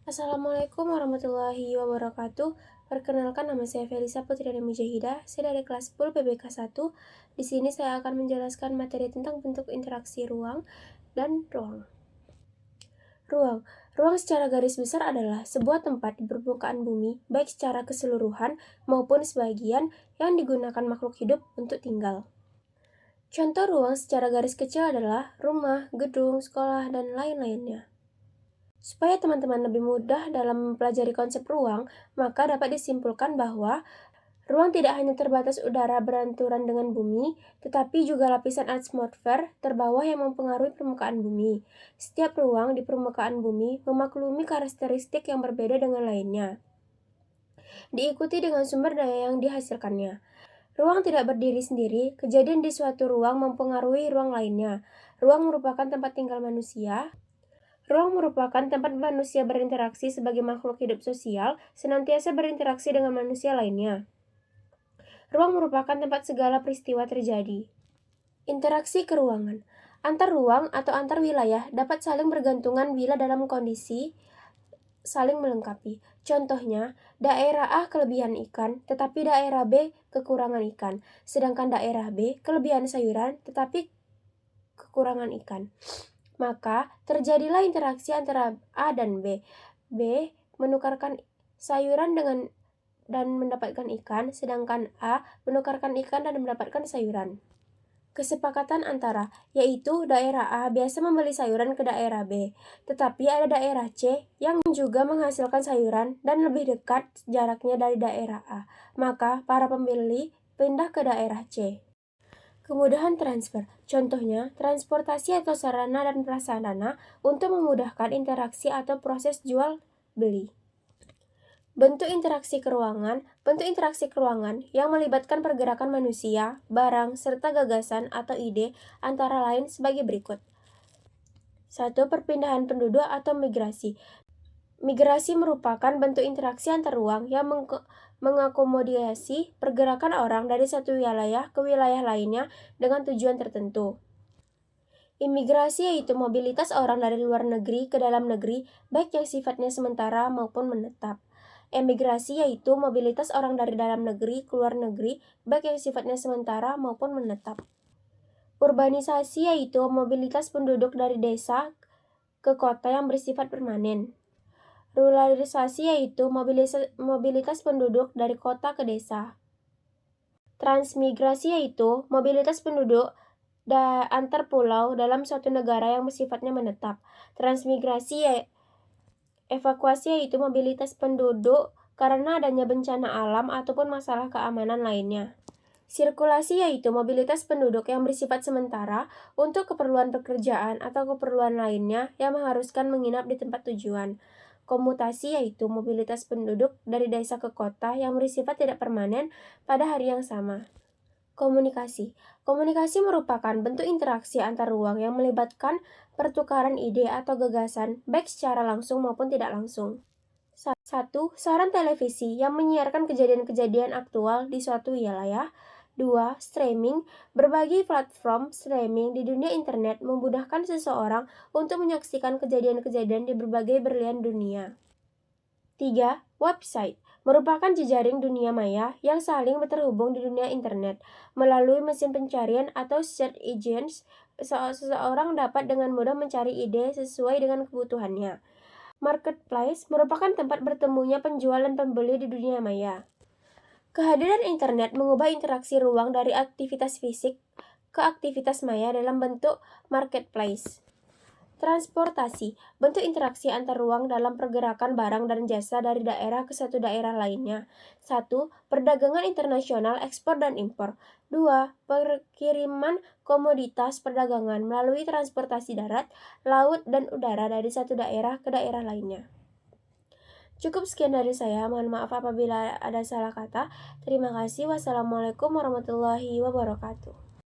Assalamualaikum warahmatullahi wabarakatuh. Perkenalkan, nama saya Felisa Putriana Mujahidah. Saya dari kelas 10 PBK 1. Di sini saya akan menjelaskan materi tentang bentuk interaksi ruang dan ruang. Ruang secara garis besar adalah sebuah tempat di permukaan bumi, baik secara keseluruhan maupun sebagian yang digunakan makhluk hidup untuk tinggal. Contoh ruang secara garis kecil adalah rumah, gedung, sekolah, dan lain-lainnya. Supaya teman-teman lebih mudah dalam mempelajari konsep ruang, maka dapat disimpulkan bahwa ruang tidak hanya terbatas udara beranturan dengan bumi, tetapi juga lapisan atmosfer terbawah yang mempengaruhi permukaan bumi. Setiap ruang di permukaan bumi memaklumi karakteristik yang berbeda dengan lainnya, diikuti dengan sumber daya yang dihasilkannya. Ruang tidak berdiri sendiri, kejadian di suatu ruang mempengaruhi ruang lainnya. Ruang merupakan tempat tinggal manusia. Ruang merupakan tempat manusia berinteraksi sebagai makhluk hidup sosial, senantiasa berinteraksi dengan manusia lainnya. Ruang merupakan tempat segala peristiwa terjadi. Interaksi keruangan. Antar ruang atau antar wilayah dapat saling bergantungan bila dalam kondisi saling melengkapi. Contohnya, daerah A kelebihan ikan, tetapi daerah B kekurangan ikan, sedangkan daerah B kelebihan sayuran, tetapi kekurangan ikan. Maka, terjadilah interaksi antara A dan B. B menukarkan sayuran dan mendapatkan ikan, sedangkan A menukarkan ikan dan mendapatkan sayuran. Kesepakatan antara, yaitu daerah A biasa membeli sayuran ke daerah B, tetapi ada daerah C yang juga menghasilkan sayuran dan lebih dekat jaraknya dari daerah A, maka para pembeli pindah ke daerah C. Kemudahan transfer, contohnya transportasi atau sarana dan prasarana untuk memudahkan interaksi atau proses jual-beli. Bentuk interaksi keruangan yang melibatkan pergerakan manusia, barang, serta gagasan atau ide antara lain sebagai berikut. 1. Perpindahan penduduk atau migrasi. Migrasi merupakan bentuk interaksi antar ruang yang mengakomodasi pergerakan orang dari satu wilayah ke wilayah lainnya dengan tujuan tertentu. Imigrasi yaitu mobilitas orang dari luar negeri ke dalam negeri, baik yang sifatnya sementara maupun menetap. Emigrasi yaitu mobilitas orang dari dalam negeri ke luar negeri, baik yang sifatnya sementara maupun menetap. Urbanisasi yaitu mobilitas penduduk dari desa ke kota yang bersifat permanen. Ruralisasi yaitu mobilitas penduduk dari kota ke desa. Transmigrasi yaitu mobilitas penduduk antar pulau dalam suatu negara yang bersifatnya menetap. Evakuasi yaitu mobilitas penduduk karena adanya bencana alam ataupun masalah keamanan lainnya. Sirkulasi yaitu mobilitas penduduk yang bersifat sementara untuk keperluan pekerjaan atau keperluan lainnya yang mengharuskan menginap di tempat tujuan. Komutasi yaitu mobilitas penduduk dari desa ke kota yang bersifat tidak permanen pada hari yang sama. Komunikasi. Komunikasi merupakan bentuk interaksi antar ruang yang melibatkan pertukaran ide atau gagasan, baik secara langsung maupun tidak langsung. 1. Saran televisi yang menyiarkan kejadian-kejadian aktual di suatu wilayah. 2. Streaming. Berbagai platform streaming di dunia internet memudahkan seseorang untuk menyaksikan kejadian-kejadian di berbagai belahan dunia. 3. Website. Merupakan jejaring dunia maya yang saling terhubung di dunia internet. Melalui mesin pencarian atau search engines, seseorang dapat dengan mudah mencari ide sesuai dengan kebutuhannya. Marketplace merupakan tempat bertemunya penjual dan pembeli di dunia maya. Kehadiran internet mengubah interaksi ruang dari aktivitas fisik ke aktivitas maya dalam bentuk marketplace. Transportasi, bentuk interaksi antar ruang dalam pergerakan barang dan jasa dari daerah ke satu daerah lainnya. 1. Perdagangan internasional, ekspor dan impor. 2. Perkiriman komoditas perdagangan melalui transportasi darat, laut, dan udara dari satu daerah ke daerah lainnya. Cukup sekian dari saya, mohon maaf apabila ada salah kata. Terima kasih. Wassalamualaikum warahmatullahi wabarakatuh.